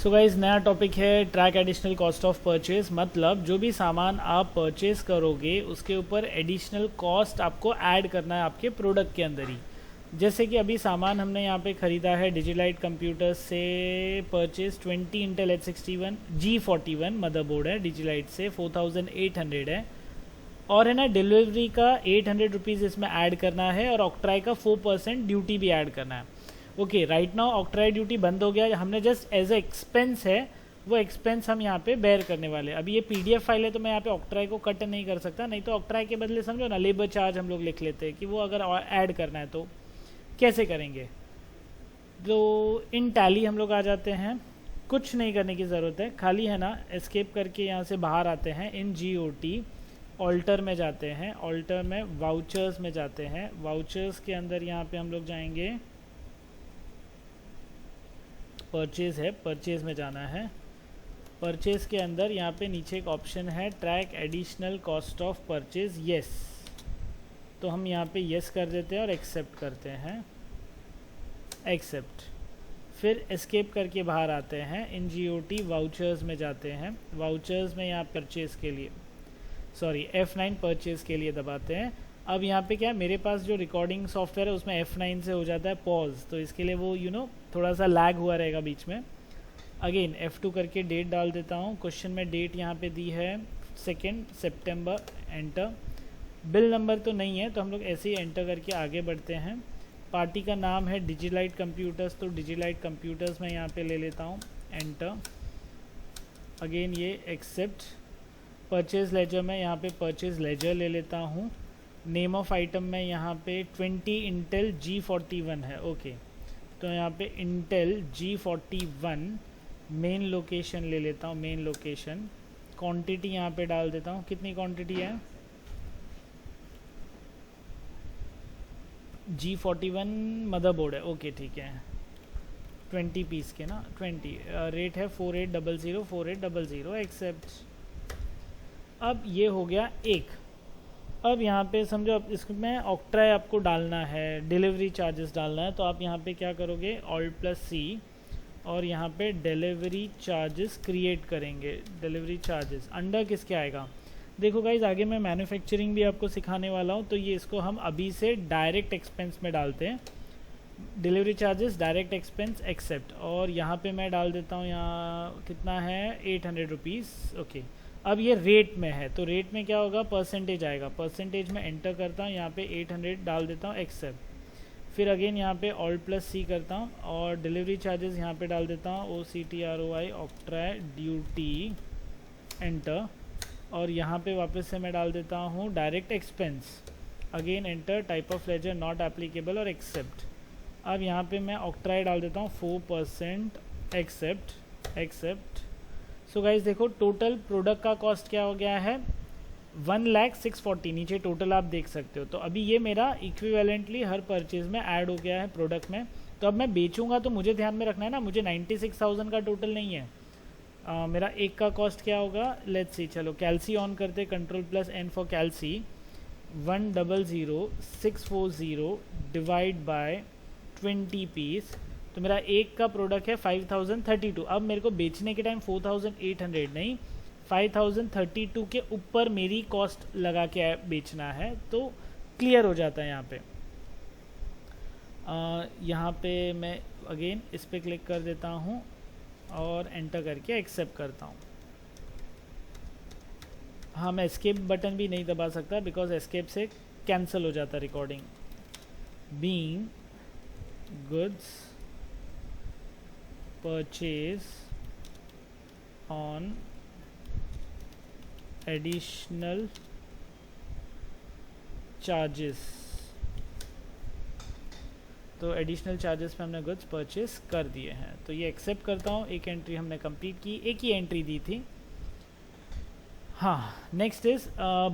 So guys नया topic है track additional cost of purchase. मतलब जो भी सामान आप परचेज करोगे उसके ऊपर एडिशनल कॉस्ट आपको ऐड करना है आपके प्रोडक्ट के अंदर ही। जैसे कि अभी सामान हमने यहाँ पे ख़रीदा है डिजिलाइट कंप्यूटर्स से purchase 20 Intel H61 G41 motherboard है डिजिलाइट से 4800 है, और है ना डिलीवरी का 800 रुपीज़ इसमें ऐड करना है और ऑक्ट्राई का 4% ड्यूटी भी ऐड करना है। Okay, right now octroi duty बंद हो गया, हमने जस्ट एज ए एक्सपेंस है वो एक्सपेंस हम यहाँ पे बेयर करने वाले। अभी ये पीडीएफ फाइल है तो मैं यहाँ पे ऑक्ट्राई को कट नहीं कर सकता, नहीं तो ऑक्ट्राई के बदले समझो ना लेबर चार्ज हम लोग लिख लेते हैं कि वो अगर ऐड करना है तो कैसे करेंगे। तो इन टैली हम लोग आ जाते हैं, कुछ नहीं करने की ज़रूरत है, खाली है ना एस्केप करके यहाँ से बाहर आते हैं। इन GOT ऑल्टर में जाते हैं, ऑल्टर में वाउचर्स में जाते हैं, वाउचर्स के अंदर यहाँ पे हम लोग जाएंगे, परचेज़ है, परचेज़ में जाना है। परचेज़ के अंदर यहाँ पे नीचे एक ऑप्शन है track additional cost of purchase, yes, तो हम यहाँ पे येस कर देते हैं और एक्सेप्ट करते हैं, एक्सेप्ट। फिर एस्केप करके बाहर आते हैं, इन GOT वाउचर्स में जाते हैं, वाउचर्स में यहाँ परचेज़ के लिए सॉरी F9 परचेज़ के लिए दबाते हैं। अब यहाँ पे क्या है, मेरे पास जो रिकॉर्डिंग सॉफ्टवेयर है उसमें F9 से हो जाता है पॉज, तो इसके लिए वो थोड़ा सा लैग हुआ रहेगा बीच में। अगेन F2 करके डेट डाल देता हूँ, क्वेश्चन में डेट यहाँ पे दी है 2 सितंबर, एंटर। बिल नंबर तो नहीं है तो हम लोग ऐसे ही एंटर करके आगे बढ़ते हैं। पार्टी का नाम है डिजिलाइट कंप्यूटर्स, तो डिजिलाइट कंप्यूटर्स में यहाँ पे ले लेता हूँ, एंटर। अगेन ये एक्सेप्ट। परचेज़ लेजर में यहाँ पे परचेज़ लेजर ले लेता हूँ। नेम ऑफ आइटम में यहाँ पे 20 इंटेल G41 है, ओके, तो यहाँ पे इंटेल G41 मेन लोकेशन ले लेता हूँ, मेन लोकेशन। क्वांटिटी यहाँ पे डाल देता हूँ, कितनी क्वांटिटी है, G41 मदरबोर्ड है, ओके ठीक है, 20 पीस के ना, 20, रेट है 4800, एक्सेप्ट। अब ये हो गया एक। अब यहाँ पे समझो अब इसमें ऑक्ट्राई आपको डालना है, डिलीवरी चार्जेस डालना है, तो आप यहाँ पे क्या करोगे, Alt+C और यहाँ पे डिलीवरी चार्जेस क्रिएट करेंगे। डिलीवरी चार्जेस अंडर किसके आएगा, देखो गाइज आगे मैं मैन्युफैक्चरिंग भी आपको सिखाने वाला हूँ, तो ये इसको हम अभी से डायरेक्ट एक्सपेंस में डालते हैं। Delivery charges direct expense accept, और यहाँ पे मैं डाल देता हूँ, यहाँ कितना है 800 रुपीज़, ओके। अब ये रेट में है तो रेट में क्या होगा, परसेंटेज आएगा, परसेंटेज में एंटर करता हूँ, यहाँ पे 800 डाल देता हूँ, एक्सेप्ट। फिर अगेन यहाँ पे Alt+C करता हूँ और डिलीवरी चार्जेस यहाँ पे डाल देता हूँ, OCTROI ऑक्ट्राई ड्यूटी, एंटर। और यहाँ पे वापस से मैं डाल देता हूँ direct expense, again enter, type of ledger not applicable और एक्सेप्ट। अब यहाँ पे मैं ऑक्ट्राई डाल देता हूँ 4%, एक्सेप्ट, एक्सेप्ट। सो गाइज देखो टोटल प्रोडक्ट का कॉस्ट क्या हो गया है, 1,06,40, नीचे टोटल आप देख सकते हो। तो अभी ये मेरा इक्विवेलेंटली हर परचेज में ऐड हो गया है प्रोडक्ट में। तो अब मैं बेचूंगा तो मुझे ध्यान में रखना है ना, मुझे 96,000 का टोटल नहीं है, मेरा एक का कॉस्ट क्या होगा, लेट्स सी, चलो कैल्सी ऑन करते, Ctrl+N for calci, 1,00,640 divide by 20 piece, तो मेरा एक का प्रोडक्ट है 5032। अब मेरे को बेचने के टाइम 4800 नहीं 5032 के ऊपर मेरी कॉस्ट लगा के बेचना है, तो क्लियर हो जाता है यहाँ पे। यहाँ पे मैं अगेन इस पे क्लिक कर देता हूँ और एंटर करके एक्सेप्ट करता हूँ। हाँ, मैं एस्केप बटन भी नहीं दबा सकता बिकॉज एस्केप से कैंसिल हो जाता recording. Being goods purchase on additional charges, तो एडिशनल चार्जेस पे हमने गुड्स परचेस कर दिए हैं, तो ये एक्सेप्ट करता हूँ। एक एंट्री हमने कंप्लीट की, एक ही एंट्री दी थी। हाँ, नेक्स्ट इज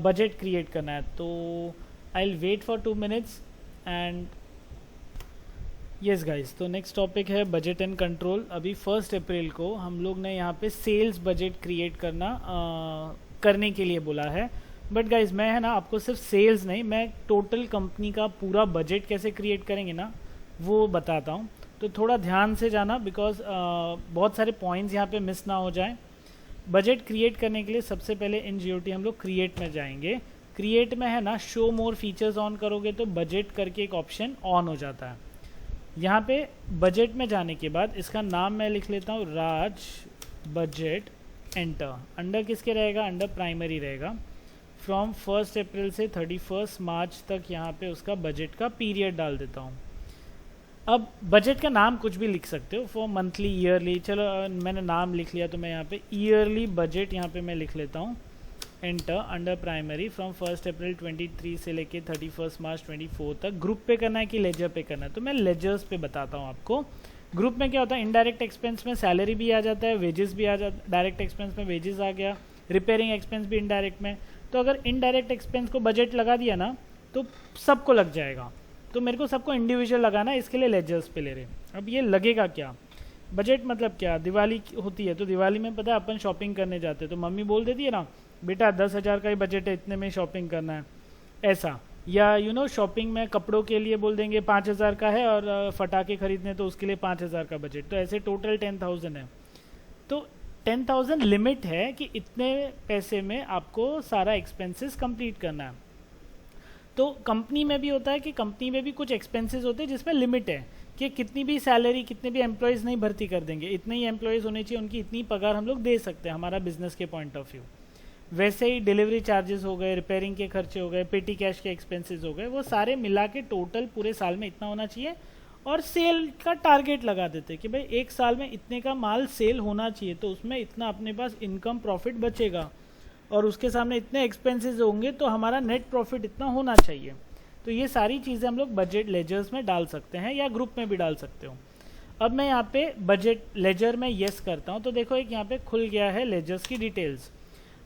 बजट क्रिएट करना है, तो I will wait for 2 minutes and yes guys, तो नेक्स्ट टॉपिक है बजट एंड कंट्रोल। अभी 1 अप्रैल को हम लोग ने यहाँ पे सेल्स बजट क्रिएट करने के लिए बोला है, बट गाइज मैं है ना आपको सिर्फ सेल्स नहीं, मैं टोटल कंपनी का पूरा बजट कैसे क्रिएट करेंगे ना वो बताता हूँ। तो थोड़ा ध्यान से जाना, बिकॉज बहुत सारे पॉइंट्स यहाँ पे मिस ना हो जाए। बजट क्रिएट करने के लिए सबसे पहले इन GOT हम लोग क्रिएट में जाएंगे। क्रिएट में है ना, शो मोर फीचर्स ऑन करोगे तो बजट करके एक ऑप्शन ऑन हो जाता है। यहाँ पे बजट में जाने के बाद इसका नाम मैं लिख लेता हूँ, राज बजट, एंटर। अंडर किसके रहेगा, अंडर प्राइमरी रहेगा। फ्रॉम 1 अप्रैल से 31 मार्च तक यहाँ पे उसका बजट का पीरियड डाल देता हूँ। अब बजट का नाम कुछ भी लिख सकते हो, फॉर मंथली, ईयरली, चलो मैंने नाम लिख लिया तो मैं यहाँ पे ईयरली बजट यहाँ पे मैं लिख लेता हूँ, एंटर। अंडर प्राइमरी फ्रॉम 1 अप्रैल 23 से लेके 31 मार्च 24 तक। ग्रुप पे करना है कि लेजर पे करना है, तो मैं लेजर्स पे बताता हूँ आपको। ग्रुप में क्या होता है, इनडायरेक्ट एक्सपेंस में सैलरी भी आ जाता है, वेजेस भी आ जाता, डायरेक्ट एक्सपेंस में वेजेस आ गया, रिपेयरिंग एक्सपेंस भी इनडायरेक्ट में। तो अगर इनडायरेक्ट एक्सपेंस को बजट लगा दिया ना तो सबको लग जाएगा, तो मेरे को सबको इंडिविजुअल लगाना है, इसके लिए लेजर्स पे ले रहे। अब ये लगेगा क्या, बजट मतलब क्या, दिवाली होती है तो दिवाली में पता है अपन शॉपिंग करने जाते हैं, तो मम्मी बोल देती है ना, बेटा 10,000 का ही बजट है, इतने में शॉपिंग करना है, ऐसा। या शॉपिंग में कपड़ों के लिए बोल देंगे 5,000 का है, और फटाके खरीदने तो उसके लिए 5,000 का बजट, तो ऐसे टोटल 10,000 है। तो 10,000 लिमिट है कि इतने पैसे में आपको सारा एक्सपेंसेस कंप्लीट करना है। तो कंपनी में भी होता है कि कंपनी में भी कुछ एक्सपेंसेस होते हैं जिसमें लिमिट है कि कितनी भी सैलरी, कितने भी एम्प्लॉयज़ नहीं भर्ती कर देंगे, इतने ही एम्प्लॉयज़ होने चाहिए, उनकी इतनी पगार हम लोग दे सकते हैं हमारा बिजनेस के पॉइंट ऑफ व्यू। वैसे ही डिलीवरी चार्जेस हो गए, रिपेयरिंग के खर्चे हो गए, पेटी कैश के एक्सपेंसेस हो गए, वो सारे मिला के टोटल पूरे साल में इतना होना चाहिए। और सेल का टारगेट लगा देते कि भाई एक साल में इतने का माल सेल होना चाहिए, तो उसमें इतना अपने पास इनकम प्रॉफिट बचेगा, और उसके सामने इतने एक्सपेंसेस होंगे तो हमारा नेट प्रॉफिट इतना होना चाहिए। तो ये सारी चीज़ें हम लोग बजट लेजर्स में डाल सकते हैं, या ग्रुप में भी डाल सकते हो। अब मैं यहाँ पे बजट लेजर में येस करता हूँ, तो देखो एक यहाँ पे खुल गया है लेजर्स की डिटेल्स।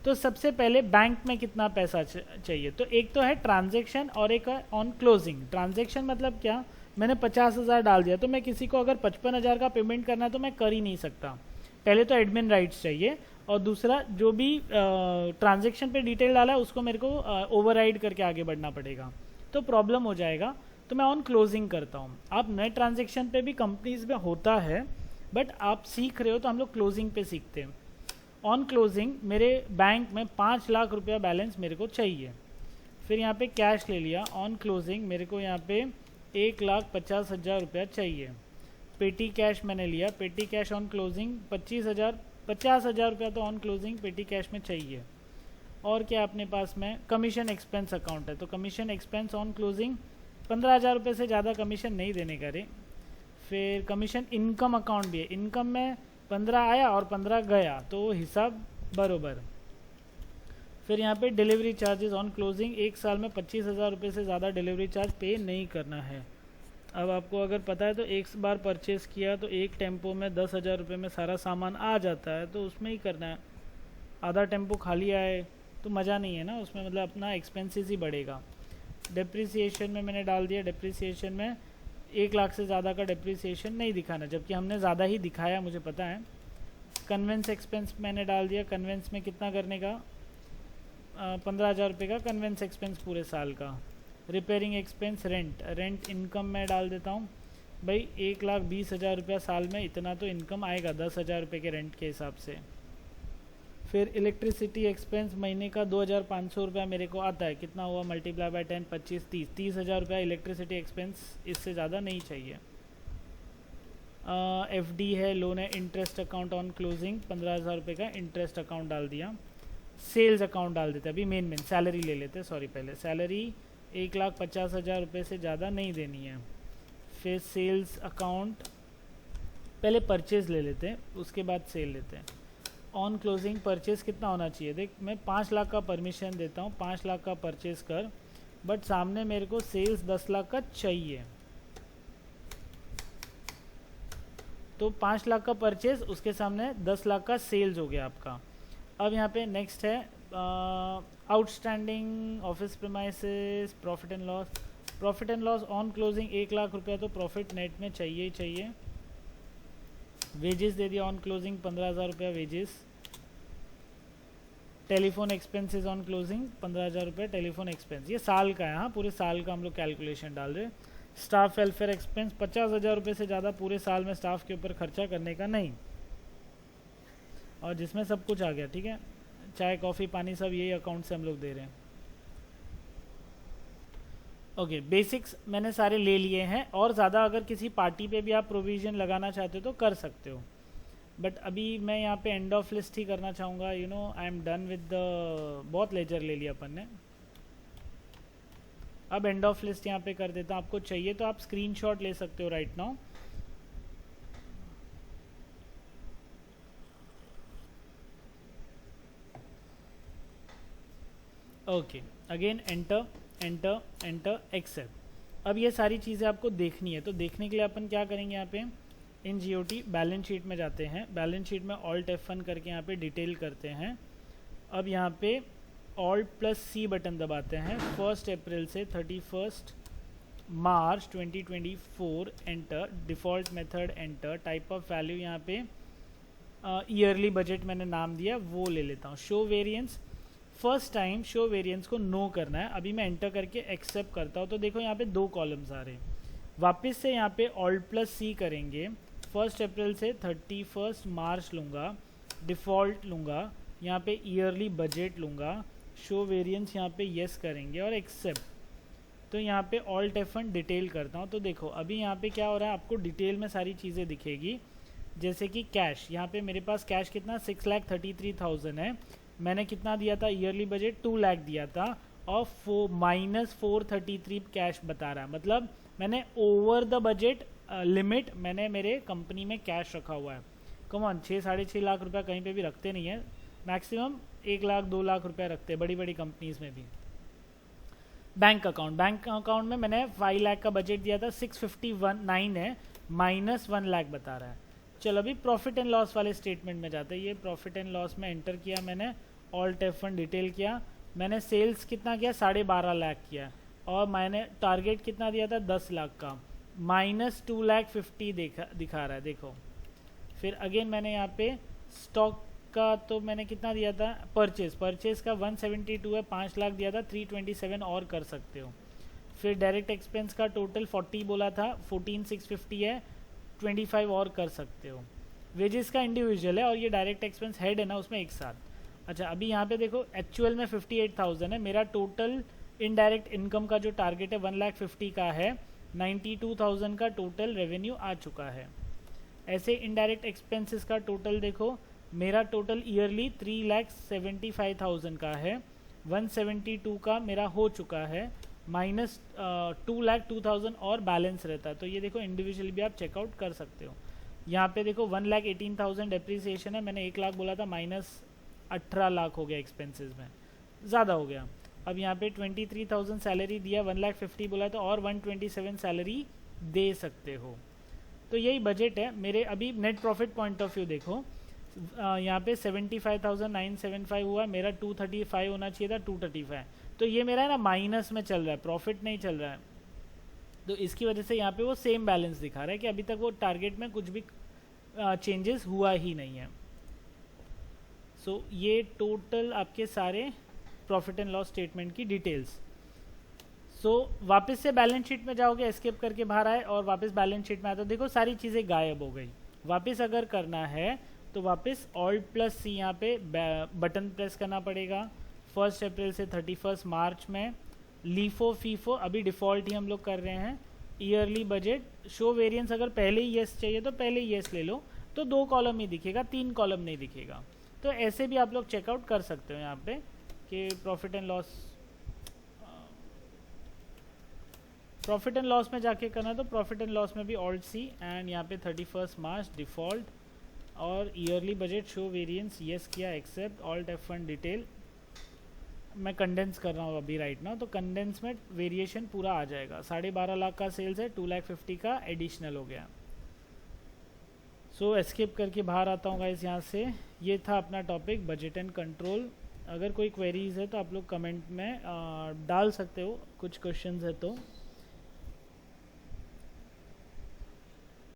तो सबसे पहले बैंक में कितना पैसा चाहिए, तो एक तो है ट्रांजेक्शन और एक है ऑन क्लोजिंग। ट्रांजेक्शन मतलब क्या, मैंने 50,000 डाल दिया, तो मैं किसी को अगर 55,000 का पेमेंट करना है तो मैं कर ही नहीं सकता। पहले तो एडमिन राइट्स चाहिए, और दूसरा जो भी ट्रांजेक्शन पे डिटेल डाला है उसको मेरे को ओवरराइड करके आगे बढ़ना पड़ेगा, तो प्रॉब्लम हो जाएगा। तो मैं ऑन क्लोजिंग करता हूँ। आप नए ट्रांजेक्शन पे भी कंपनीज में होता है, बट आप सीख रहे हो तो हम लोग क्लोजिंग पे सीखते हैं। ऑन क्लोजिंग मेरे बैंक में 5 लाख रुपया बैलेंस मेरे को चाहिए। फिर यहाँ पे कैश ले लिया। ऑन क्लोजिंग मेरे को यहाँ पे 1,50,000 रुपया चाहिए। पेटी कैश मैंने लिया। पेटी कैश ऑन क्लोजिंग 50,000 रुपया तो ऑन क्लोजिंग पेटी कैश में चाहिए। और क्या अपने पास में कमीशन एक्सपेंस अकाउंट है, तो कमीशन एक्सपेंस ऑन क्लोजिंग 15,000 रुपये से ज़्यादा कमीशन नहीं देने का रे। फिर कमीशन इनकम अकाउंट भी है, इनकम में 15 आया और 15 गया, तो हिसाब बरोबर। फिर यहाँ पे डिलीवरी चार्जेस ऑन क्लोजिंग, एक साल में 25,000 रुपये से ज़्यादा डिलीवरी चार्ज पे नहीं करना है। अब आपको अगर पता है तो एक बार परचेज़ किया तो एक टेम्पो में 10,000 रुपये में सारा सामान आ जाता है, तो उसमें ही करना है। आधा टेम्पो खाली आए तो मज़ा नहीं है ना उसमें, मतलब अपना एक्सपेंसेस ही बढ़ेगा। डिप्रिसिएशन में मैंने डाल दिया। डिप्रिसिएशन में 1 लाख से ज़्यादा का डिप्रिसिएशन नहीं दिखाना, जबकि हमने ज़्यादा ही दिखाया, मुझे पता है। कन्वेंस एक्सपेंस मैंने डाल दिया। कन्वेंस में कितना करने का, 15,000 रुपये का कन्वेंस एक्सपेंस पूरे साल का। रिपेयरिंग एक्सपेंस, रेंट इनकम मैं डाल देता हूँ भाई 1,20,000 रुपया साल में, इतना तो इनकम आएगा 10,000 रुपये के रेंट के हिसाब से। फिर इलेक्ट्रिसिटी एक्सपेंस महीने का 2,500 रुपया मेरे को आता है। कितना हुआ, मल्टीप्लाई बाय 10, 25, 30,000 रुपया इलेक्ट्रिसिटी एक्सपेंस, इससे ज़्यादा नहीं चाहिए। FD है, लोन है। इंटरेस्ट अकाउंट ऑन क्लोजिंग 15,000 रुपये का इंटरेस्ट अकाउंट डाल दिया। सेल्स अकाउंट डाल देते, अभी मेन सैलरी ले लेते, सॉरी पहले सैलरी 1,50,000 रुपये से ज़्यादा नहीं देनी है। फिर सेल्स अकाउंट, पहले परचेज़ ले लेते हैं उसके बाद सेल लेते हैं। ऑन क्लोजिंग परचेज कितना होना चाहिए, देख मैं 5 लाख का परमिशन देता हूँ, 5 लाख का परचेज कर, बट सामने मेरे को सेल्स 10 लाख का चाहिए, तो 5 लाख का परचेज, उसके सामने 10 लाख का सेल्स हो गया आपका। अब यहाँ पे नेक्स्ट है outstanding office premises, profit and loss. Profit and loss on closing 1 lakh रुपया तो प्रॉफिट नेट में चाहिए ही चाहिए। वेजेस दे दिया ऑन क्लोजिंग 15,000 रुपया wages. Telephone expenses on closing 15,000 रुपये टेलीफोन एक्सपेंस, ये साल का है, हाँ पूरे साल का हम लोग कैलकुलेशन डाल रहे हैं। स्टाफ वेलफेयर एक्सपेंस 50,000 रुपये से ज़्यादा पूरे साल में स्टाफ के ऊपर खर्चा करने का नहीं, और जिसमें सब कुछ आ गया, ठीक है, चाय कॉफ़ी पानी सब यही अकाउंट से हम लोग दे रहे हैं। ओके, बेसिक्स मैंने सारे ले लिए हैं, और ज़्यादा अगर किसी पार्टी पे भी आप प्रोविज़न लगाना चाहते हो तो कर सकते हो, बट अभी मैं यहाँ पे एंड ऑफ लिस्ट ही करना चाहूँगा। You know I am done with the, बहुत लेजर ले लिया अपन ने, अब एंड ऑफ लिस्ट यहाँ पे कर देता हूँ। आपको चाहिए तो आप स्क्रीनशॉट ले सकते हो right now. Okay, again enter enter enter accept. अब ये सारी चीज़ें आपको देखनी है, तो देखने के लिए अपन क्या करेंगे, यहाँ पे इन GOT बैलेंस शीट में जाते हैं, बैलेंस शीट में ऑल्ट F1 करके यहाँ पे डिटेल करते हैं। अब यहाँ पे Alt+C बटन दबाते हैं, 1 अप्रैल से 31 मार्च 2024, enter, default method enter, type of value यहाँ पे ईयरली बजट मैंने नाम दिया वो ले लेता हूँ। Show variance, first time show variance को नो करना है, अभी मैं एंटर करके एक्सेप्ट करता हूँ, तो देखो यहाँ पे 2 कॉलम्स आ रहे हैं। वापस से यहाँ पे Alt+C करेंगे, 1 अप्रैल से 31 मार्च लूँगा, डिफ़ॉल्ट लूँगा, यहाँ पे ईयरली बजट लूँगा, शो वेरिएंस यहाँ पे येस करेंगे और एक्सेप्ट। तो यहाँ पे Alt F1 डिटेल करता हूँ, तो देखो अभी यहाँ पे क्या हो रहा है, आपको डिटेल में सारी चीज़ें दिखेगी, जैसे कि कैश, यहाँ पे मेरे पास कैश कितना 6,33,000 है, मैंने कितना दिया था ईयरली बजट 2 लाख दिया था, और -433 कैश बता रहा है, मतलब मैंने ओवर द बजट लिमिट मैंने मेरे कंपनी में कैश रखा हुआ है। कम ऑन, 6-6.5 लाख रुपया कहीं पे भी रखते नहीं है, मैक्सिमम 1 लाख 2 लाख रुपया रखते हैं बड़ी बड़ी कंपनीज में भी। बैंक अकाउंट में मैंने 5 लाख का बजट दिया था, 659 है, -1 लाख बता रहा है। चलो अभी प्रॉफिट एंड लॉस वाले स्टेटमेंट में जाते हैं। ये प्रॉफिट एंड लॉस में एंटर किया मैंने, Alt F1 डिटेल किया, मैंने सेल्स कितना किया 12.5 लाख किया, और मैंने टारगेट कितना दिया था 10 लाख का, -2,50,000 दिखा रहा है, देखो। फिर अगेन मैंने यहाँ पे स्टॉक का तो मैंने कितना दिया था, परचेज का 172 है, 5 लाख दिया था, 327 और कर सकते हो। फिर डायरेक्ट एक्सपेंस का टोटल 40 बोला था, 14,650 है, 25 और कर सकते हो। वेजेस का इंडिविजुअल है, और ये डायरेक्ट एक्सपेंस हेड है ना, उसमें एक साथ। अच्छा अभी यहाँ पे देखो एक्चुअल में 58,000 है, मेरा टोटल इनडायरेक्ट इनकम का जो टारगेट है 1,50,000 का है, 92,000 का टोटल रेवेन्यू आ चुका है। ऐसे इनडायरेक्ट एक्सपेंसेस का टोटल देखो, मेरा टोटल ईयरली 3,75,000 का है, 172 का मेरा हो चुका है, -2,02,000 और बैलेंस रहता है। तो ये देखो इंडिविजुअली भी आप चेकआउट कर सकते हो। यहाँ पे देखो 1,18,000 डेप्रीसिएशन है, मैंने 1 लाख बोला था, -18 लाख हो गया एक्सपेंसेस में, ज़्यादा हो गया। अब यहाँ पे 23,000 सैलरी दिया, 1,50,000 बोला था, और 127 सैलरी दे सकते हो। तो यही बजट है मेरे। अभी net profit point of view देखो, यहाँ पे 75,975 हुआ, मेरा 235 होना चाहिए था, 235, तो ये मेरा है ना माइनस में चल रहा है, प्रॉफिट नहीं चल रहा है। तो इसकी वजह से यहाँ पे वो सेम बैलेंस दिखा रहा है कि अभी तक वो टारगेट में कुछ भी चेंजेस हुआ ही नहीं है। सो ये टोटल आपके सारे प्रॉफिट एंड लॉस स्टेटमेंट की डिटेल्स। सो वापस से बैलेंस शीट में जाओगे, एस्केप करके बाहर आए और वापस बैलेंस शीट में आए, तो देखो सारी चीज़ें गायब हो गई। वापस अगर करना है तो वापस Alt+C यहाँ पे बटन प्रेस करना पड़ेगा। 1 अप्रैल से 31 मार्च में लीफो फीफो अभी डिफ़ॉल्ट ही हम लोग कर रहे हैं। ईयरली बजट, शो वेरिएंस अगर पहले ही येस चाहिए तो पहले ही येस ले लो, तो 2 कॉलम ही दिखेगा, 3 कॉलम नहीं दिखेगा। तो ऐसे भी आप लोग चेकआउट कर सकते हो यहाँ पे कि प्रॉफिट एंड लॉस में जाके करना, तो प्रॉफिट एंड लॉस में भी Alt+C एंड यहाँ पे 31 मार्च डिफ़ॉल्ट, और yearly budget show variance yes किया, एक्सेप्ट, Alt F1 डिटेल। मैं कंडेंस कर रहा हूँ अभी राइट ना, तो कंडेंस में वेरिएशन पूरा आ जाएगा। 12.5 लाख का सेल्स है, 2,50,000 का एडिशनल हो गया। सो एस्केप करके बाहर आता हूँ गाइस यहाँ से। ये था अपना टॉपिक बजट एंड कंट्रोल। अगर कोई क्वेरीज है तो आप लोग कमेंट में डाल सकते हो, कुछ क्वेश्चंस है तो।